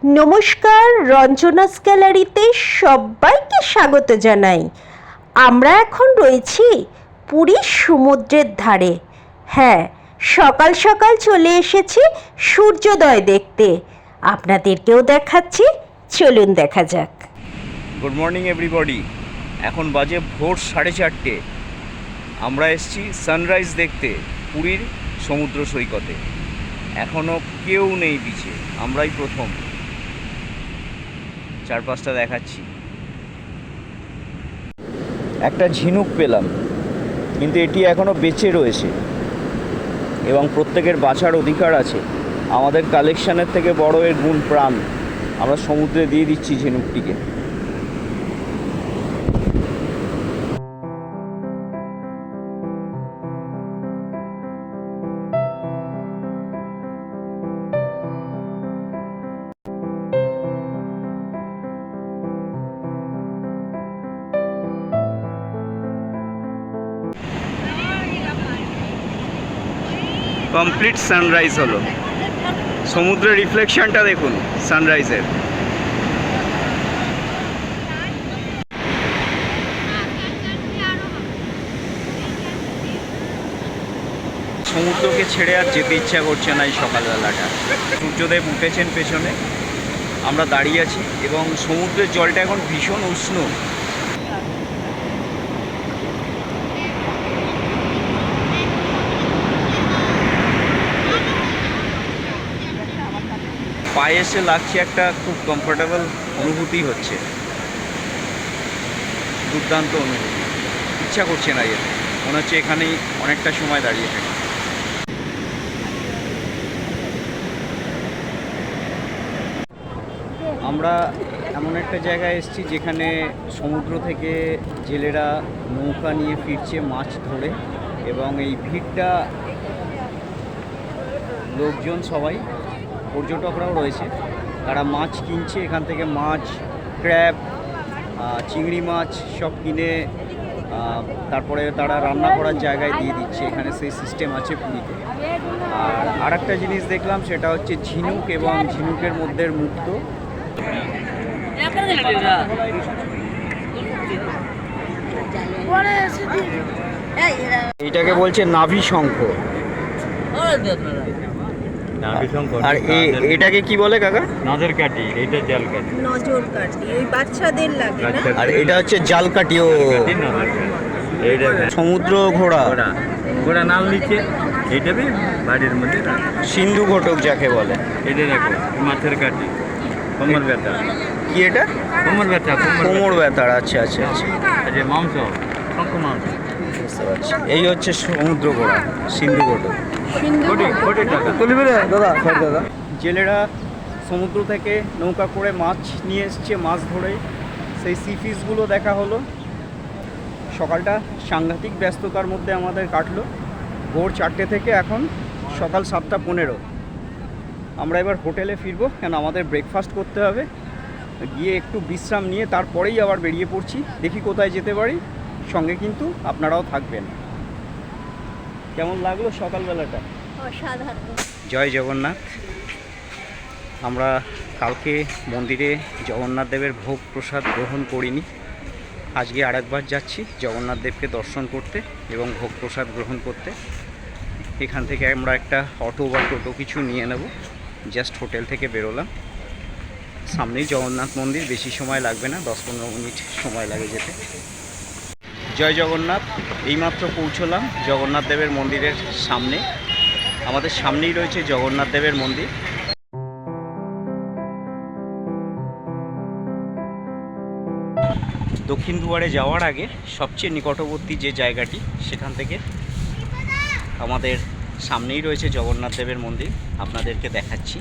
নমস্কার, রঞ্জনাস গ্যালারিতে সবাইকে স্বাগত জানাই। আমরা এখন রয়েছি পুরীর সমুদ্রের ধারে। হ্যাঁ, সকাল সকাল চলে এসেছি সূর্যোদয় দেখতে। আপনাদেরকেও দেখাচ্ছি, চলুন দেখা যাক। Good morning everybody. এখন বাজে ভোর 4:30। আমরা এসেছি সানরাইজ দেখতে পুরীর সমুদ্র সৈকতে। এখনও কেউ নেই বিচে, আমরাই প্রথম। চারপাশটা দেখাচ্ছি। একটা ঝিনুক পেলাম, কিন্তু এটি এখনও বেঁচে রয়েছে এবং প্রত্যেকের বাঁচার অধিকার আছে। আমাদের কালেকশানের থেকে বড় এর গুণ প্রাণ। আমরা সমুদ্রে দিয়ে দিচ্ছি ঝিনুকটিকে। কমপ্লিট সানরাইজ হলো। সমুদ্রের রিফ্লেকশনটা দেখুন সানরাইজের। সমুদ্রকে ছেড়ে আর যেতে ইচ্ছা করছে না এই সকালবেলাটা। সূর্যদেব উঠেছেন পেছনে, আমরা দাঁড়িয়ে আছি এবং সমুদ্রের জলটা এখন ভীষণ উষ্ণ। পায়ে এসে লাগছে, একটা খুব কমফোর্টেবল অনুভূতি হচ্ছে, দুর্দান্ত অনুভূতি। ইচ্ছা করছে না যেতে, মনে হচ্ছে এখানেই অনেকটা সময় দাঁড়িয়ে থাকি। আমরা এমন একটা জায়গায় এসেছি যেখানে সমুদ্র থেকে জেলেরা নৌকা নিয়ে ফিরছে মাছ ধরে, এবং এই ভিড়টা লোকজন সবাই, পর্যটকরাও রয়েছে, তারা মাছ কিনছে এখান থেকে। মাছ, ক্র্যাব, চিংড়ি মাছ সব কিনে তারপরে তারা রান্না করার জায়গায় দিয়ে দিচ্ছে। এখানে সেই সিস্টেম আছে পুরীতে। আর একটা জিনিস দেখলাম, সেটা হচ্ছে ঝিনুক এবং ঝিনুকের মধ্যে মুক্তো। এইটাকে বলছে নাভি শঙ্খ। আর এটাকে কি বলে কাকা? নজর কাটি, এটা জাল কাটি। নজর কাটি ওই বাচ্চাদের লাগে না? আর এটা হচ্ছে জাল কাটি। ও এইটা সমুদ্র ঘোড়া। ঘোড়া নাম নিচ্ছে, এইটা বাড়ির মধ্যে সিন্ধু ঘটক যাকে বলে। এটা দেখো মাছের কাটি, কোমর ব্যথা। কি এটা? কোমর ব্যথা, কোমর ব্যথার। আচ্ছা আচ্ছা আচ্ছা, যে মাংস, শঙ্খ মাংস। বুঝতে পারছি। এই হচ্ছে সমুদ্র ঘোড়া, সিন্ধু ঘটক। কোটি টাকা। দাদা, জেলেরা সমুদ্র থেকে নৌকা করে মাছ নিয়ে এসছে, মাছ ধরে সেই সি ফিশগুলো দেখা হলো। সকালটা সাংঘাতিক ব্যস্ততার মধ্যে আমাদের কাটলো। ভোর 4টে থেকে এখন সকাল 7:15। আমরা এবার হোটেলে ফিরবো, কেন আমাদের ব্রেকফাস্ট করতে হবে। গিয়ে একটু বিশ্রাম নিয়ে তারপরেই আবার বেরিয়ে পড়ছি। দেখি কোথায় যেতে পারি, সঙ্গে কিন্তু আপনারাও থাকবেন। কেমন লাগলো সকালবেলাটা? অসাধারণ। জয় জগন্নাথ। আমরা কালকে মন্দিরে জগন্নাথ দেবের ভোগ প্রসাদ গ্রহণ করিনি। আজকে আরেকবার যাচ্ছি জগন্নাথ দেবকে দর্শন করতে এবং ভোগ প্রসাদ গ্রহণ করতে। এখান থেকে আমরা একটা অটো বা টোটো কিছু নিয়ে নেব। জাস্ট হোটেল থেকে বেরোলাম, সামনেই জগন্নাথ মন্দির, বেশি সময় লাগবে না, 10-15 মিনিট সময় লাগে যেতে। জয় জগন্নাথ। এইমাত্র পৌঁছলাম জগন্নাথ দেবের মন্দিরের সামনে। আমাদের সামনেই রয়েছে জগন্নাথ দেবের মন্দির। দক্ষিণ দুয়ারে যাওয়ার আগে সবচেয়ে নিকটবর্তী যে জায়গাটি, সেখান থেকে আমাদের সামনেই রয়েছে জগন্নাথ দেবের মন্দির। আপনাদেরকে দেখাচ্ছি।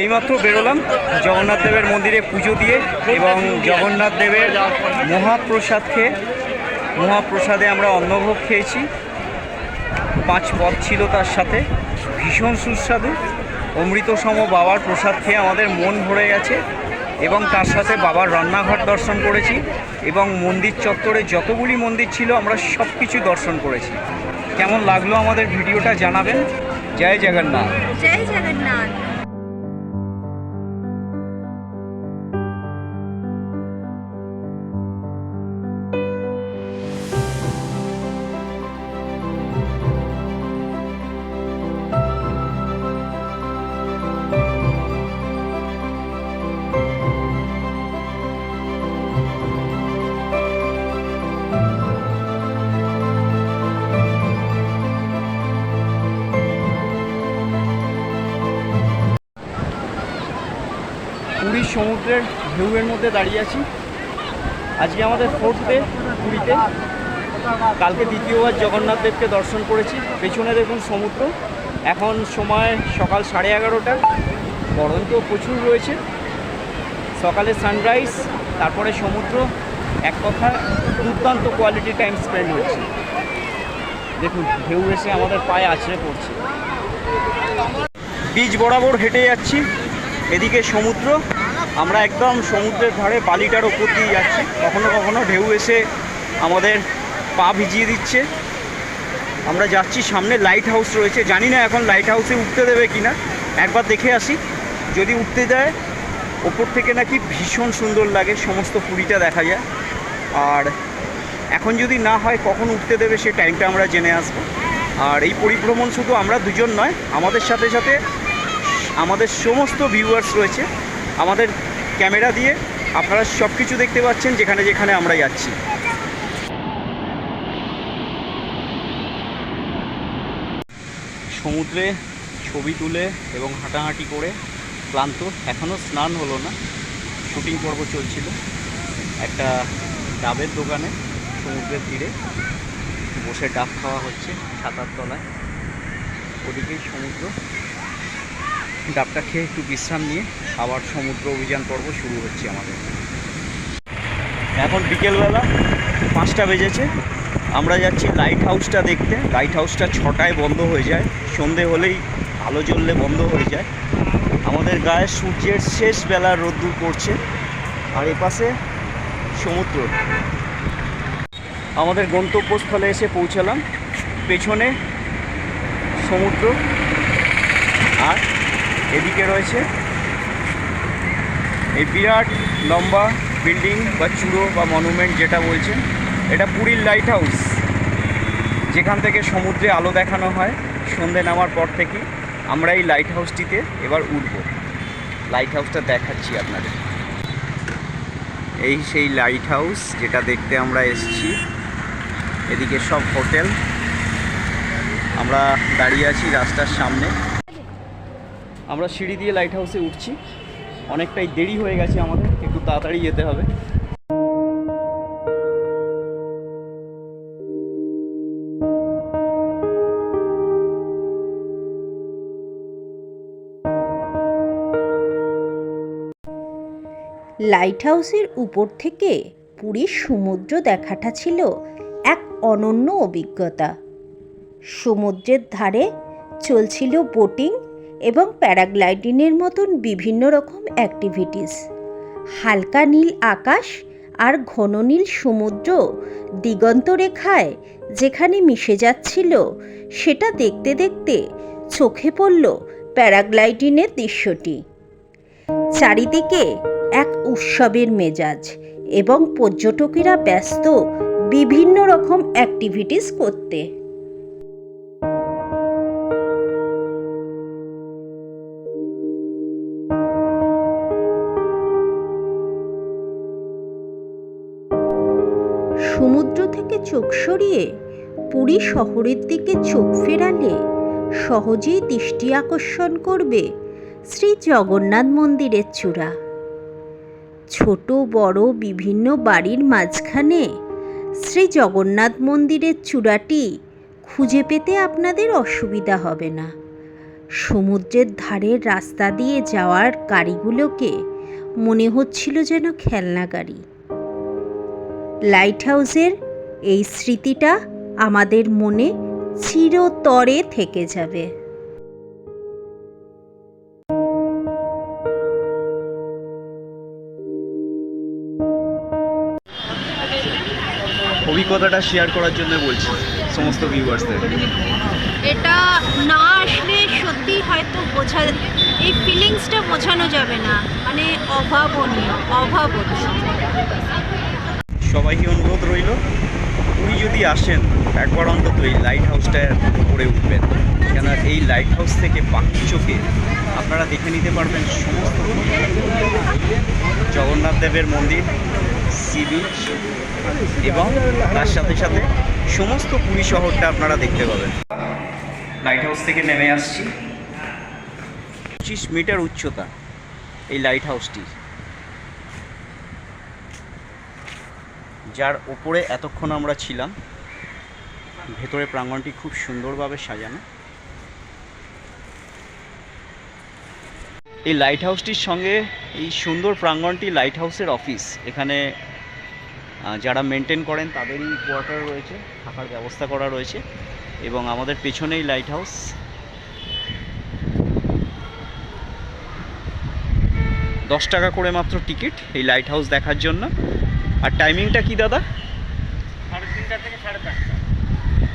এইমাত্র বেরোলাম জগন্নাথ দেবের মন্দিরে পুজো দিয়ে এবং জগন্নাথ দেবের মহাপ্রসাদ খেয়ে। মহাপ্রসাদে আমরা অন্নভোগ খেয়েছি, 5 পদ ছিল তার সাথে, ভীষণ সুস্বাদু। অমৃতসম বাবার প্রসাদ খেয়ে আমাদের মন ভরে গেছে এবং তার সাথে বাবার রান্নাঘর দর্শন করেছি এবং মন্দির চত্বরে যতগুলি মন্দির ছিল আমরা সব কিছু দর্শন করেছি। কেমন লাগলো আমাদের ভিডিওটা জানাবেন। জয় জগন্নাথ। জয় জগন্নাথ। পুরীর সমুদ্রের ঢেউয়ের মধ্যে দাঁড়িয়ে আছি। আজকে আমাদের 4th ডে পুরীতে। কালকে দ্বিতীয়বার জগন্নাথ দেবকে দর্শন করেছি। পেছনে দেখুন সমুদ্র। এখন সময় সকাল 11:30। গরম তো প্রচুর রয়েছে। সকালে সানরাইজ, তারপরে সমুদ্র, এক কথা দুর্দান্ত কোয়ালিটি টাইম স্পেন্ড হচ্ছে। দেখুন ঢেউ এসে আমাদের পায়ে আছড়ে পড়ছে। বিচ বরাবর হেঁটে যাচ্ছি, এদিকে সমুদ্র, আমরা একদম সমুদ্রের ধারে বালিটার ওপর দিয়ে যাচ্ছি। কখনো কখনো ঢেউ এসে আমাদের পা ভিজিয়ে দিচ্ছে। আমরা যাচ্ছি, সামনে লাইট হাউস রয়েছে, জানি না এখন লাইট হাউসে উঠতে দেবে কিনা, একবার দেখে আসি। যদি উঠতে যায়, ওপর থেকে নাকি ভীষণ সুন্দর লাগে, সমস্ত পুরীটা দেখা যায়। আর এখন যদি না হয় কখন উঠতে দেবে সে টাইমটা আমরা জেনে আসবো। আর এই পরিভ্রমণ শুধু আমরা দুজন নয়, আমাদের সাথে সাথে আমাদের সমস্ত ভিউয়ার্স রয়েছে। আমাদের ক্যামেরা দিয়ে আপনারা সব কিছু দেখতে পাচ্ছেন যেখানে যেখানে আমরা যাচ্ছি। সমুদ্রে ছবি তুলে এবং হাঁটাহাঁটি করে ক্লান্ত, এখনও স্নান হলো না, শুটিং পর্ব চলছিল। একটা ডাবের দোকানে সমুদ্রের তীরে বসে ডাব খাওয়া হচ্ছে ছাতার তলায়, ওদিকেই সমুদ্র। ডাবটা খেয়ে একটু বিশ্রাম নিয়ে আবার সমুদ্র অভিযান পর্ব শুরু হচ্ছে আমাদের। এখন বিকেলবেলা 5টা বেজেছে। আমরা যাচ্ছি লাইট হাউসটা দেখতে। লাইট হাউসটা 6টায় বন্ধ হয়ে যায়, সন্ধে হলেই আলো জ্বললে বন্ধ হয়ে যায়। আমাদের গায়ে সূর্যের শেষ বেলার রোদ্দুর পড়ছে, আর এপাশে সমুদ্র। আমাদের গন্তব্যস্থলে এসে পৌঁছালাম, পেছনে সমুদ্র আর এদিকে রয়েছে এই বিরাট লম্বা বিল্ডিং বা চূড়ো বা মনুমেন্ট যেটা বলছেন, এটা পুরীর লাইট হাউস, যেখান থেকে সমুদ্রে আলো দেখানো হয় সন্ধে নামার পর থেকে। আমরা এই লাইট হাউসটিতে এবার উঠব। লাইট হাউসটা দেখাচ্ছি আপনাদের। এই সেই লাইট হাউস যেটা দেখতে আমরা এসেছি। এদিকে সব হোটেল। আমরা দাঁড়িয়ে আছি রাস্তার সামনে। আমরা সিঁড়ি দিয়ে লাইট হাউসে উঠছি। অনেকটাই দেরি হয়ে গেছে আমাদের, একটু তাড়াতাড়ি যেতে হবে। লাইট হাউসের উপর থেকে পুরীর সমুদ্র দেখাটা ছিল এক অনন্য অভিজ্ঞতা। সমুদ্রের ধারে চলছিল বোটিং এবং প্যারাগ্লাইডিংয়ের মতন বিভিন্ন রকম অ্যাক্টিভিটিস। হালকা নীল আকাশ আর ঘন নীল সমুদ্র দিগন্ত রেখায় যেখানে মিশে যাচ্ছিল, সেটা দেখতে দেখতে চোখে পড়ল প্যারাগ্লাইডিংয়ের দৃশ্যটি। চারিদিকে এক উৎসবের মেজাজ এবং পর্যটকেরা ব্যস্ত বিভিন্ন রকম অ্যাক্টিভিটিস করতে। সমুদ্র থেকে চোখ সরিয়ে পুরী শহরের দিকে চোখ ফেরালে সহজেই দৃষ্টি আকর্ষণ করবে শ্রী জগন্নাথ মন্দিরের চূড়া। ছোট বড় বিভিন্ন বাড়ির মাঝখানে শ্রী জগন্নাথ মন্দিরের চূড়াটি খুঁজে পেতে আপনাদের অসুবিধা হবে না। সমুদ্রের ধারের রাস্তা দিয়ে যাওয়ার গাড়িগুলোকে মনে হচ্ছিল যেন খেলনা গাড়ি। লাইট হাউসের এই স্মৃতিটা আমাদের মনে চিরতরে থেকে যাবে। অভিজ্ঞতাটা শেয়ার করার জন্য বলছি সমস্ত ভিউয়ার্সদের। এটা না আসলে সত্যি হয়তো এই ফিলিংসটা বোঝানো যাবে না, মানে অভাবনীয়। সবাইকে অনুরোধ রইল, পুরী যদি আসেন একবার অন্তত এই লাইট হাউসটার উপরে উঠবেন, কেন এই লাইট হাউস থেকে বাকি চোখে আপনারা দেখে নিতে পারবেন সমস্ত জগন্নাথ দেবের মন্দির, সি বিচ এবং তার সাথে সাথে সমস্ত পুরী শহরটা আপনারা দেখতে পাবেন। লাইট হাউস থেকে নেমে আসছি। 25 মিটার উচ্চতা এই লাইট হাউসটি, যার ওপরে এতক্ষণ আমরা ছিলাম। ভেতরে প্রাঙ্গণটি খুব সুন্দরভাবে সাজানো। এই লাইট হাউসটির সঙ্গে এই সুন্দর প্রাঙ্গণটি লাইট হাউসের অফিস। এখানে যারা মেনটেন করেন তাদেরই কোয়ার্টার রয়েছে, থাকার ব্যবস্থা করা রয়েছে। এবং আমাদের পেছনেই লাইট হাউস। $10 করে মাত্র টিকিট এই লাইট হাউস দেখার জন্য। আর টাইমিংটা কি দাদা? 3:30 থেকে 5:30।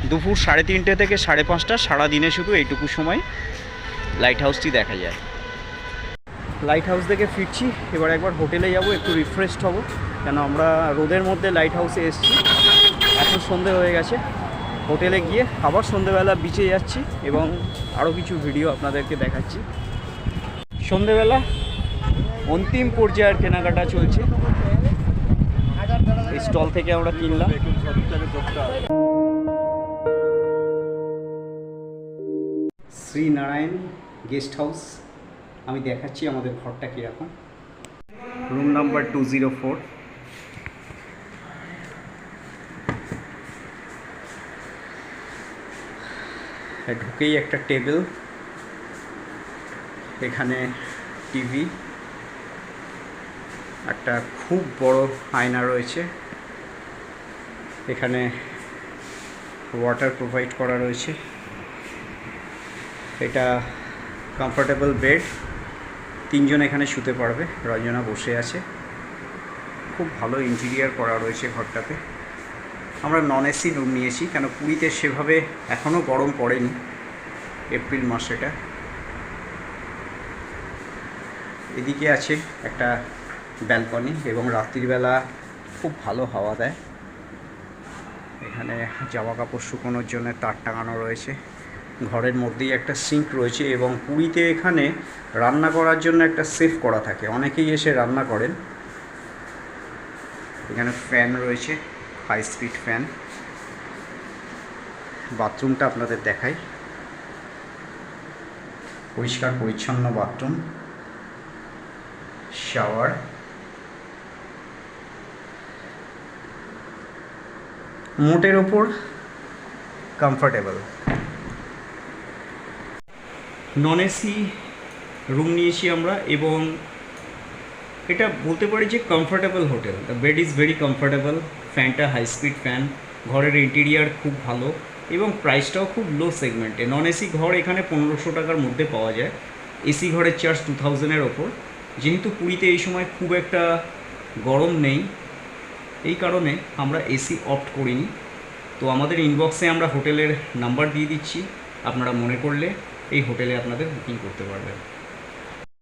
দুপুর 3:30 থেকে 5:30, সারাদিনে শুধু এইটুকু সময় লাইট হাউসটি দেখা যায়। লাইট হাউস থেকে ফিরছি, এবার একবার হোটেলে যাব, একটু রিফ্রেশড হব, কেন আমরা রোদের মধ্যে লাইট হাউসে এসেছি। এখন সন্ধে হয়ে গেছে। হোটেলে গিয়ে আবার সন্ধেবেলা বিচে যাচ্ছি এবং আরও কিছু ভিডিও আপনাদেরকে দেখাচ্ছি। সন্ধেবেলা অন্তিম পর্যায়ের কেনাকাটা চলছে। এই স্টল থেকে আমরা কিনলাম। Srinarayan guest house. আমি দেখাচ্ছি আমাদের ঘরটা কীরকম। Room number 204। ঢুকেই একটা টেবিল, এখানে টিভি, একটা খুব বড় আয়না রয়েছে, এখানে ওয়াটার প্রোভাইড করা রয়েছে, এটা কমফোর্টেবল বেড, 3 জন এখানে শুতে পারবে, রঞ্জনা বসে আছে। খুব ভালো ইন্টেরিয়ার করা রয়েছে ঘরটাতে। আমরা নন এসি রুম নিয়েছি, কেন পুরীতে সেভাবে এখনও গরম পড়েনি, এপ্রিল মাস এটা। এদিকে আছে একটা ব্যালকনি এবং রাত্রিবেলা খুব ভালো হাওয়া দেয়। এখানে জামা কাপড় শুকোনোর জন্য তার টাঙানো রয়েছে। ঘরের মধ্যেই একটা সিঙ্ক রয়েছে এবং পুরীতে এখানে রান্না করার জন্য একটা সেফ করা থাকে, অনেকেই এসে রান্না করেন। এখানে ফ্যান রয়েছে, হাই স্পিড ফ্যান। বাথরুমটা আপনাদের দেখাই, পরিষ্কার পরিচ্ছন্ন বাথরুম, শাওয়ার, মোটের ওপর কমফোর্টেবল। নন এসি রুম নিয়েছি আমরা এবং এটা বলতে পারি যে comfortable hotel. The bed is very comfortable, ফ্যানটা হাই স্পিড ফ্যান, ঘরের ইন্টেরিয়ার খুব ভালো এবং প্রাইসটাও খুব লো সেগমেন্টে। নন এসি ঘর এখানে 1500 টাকার মধ্যে পাওয়া যায়, এসি ঘরের চার্জ 2000-এর ওপর। যেহেতু পুরীতে এই সময় খুব একটা গরম নেই, এই কারণে আমরা এসি অপ্ট করিনি। তো আমাদের ইনবক্সে আমরা হোটেলের নাম্বার দিয়ে দিচ্ছি, আপনারা মনে করলে এই হোটেলে আপনাদের বুকিং করতে পারবেন।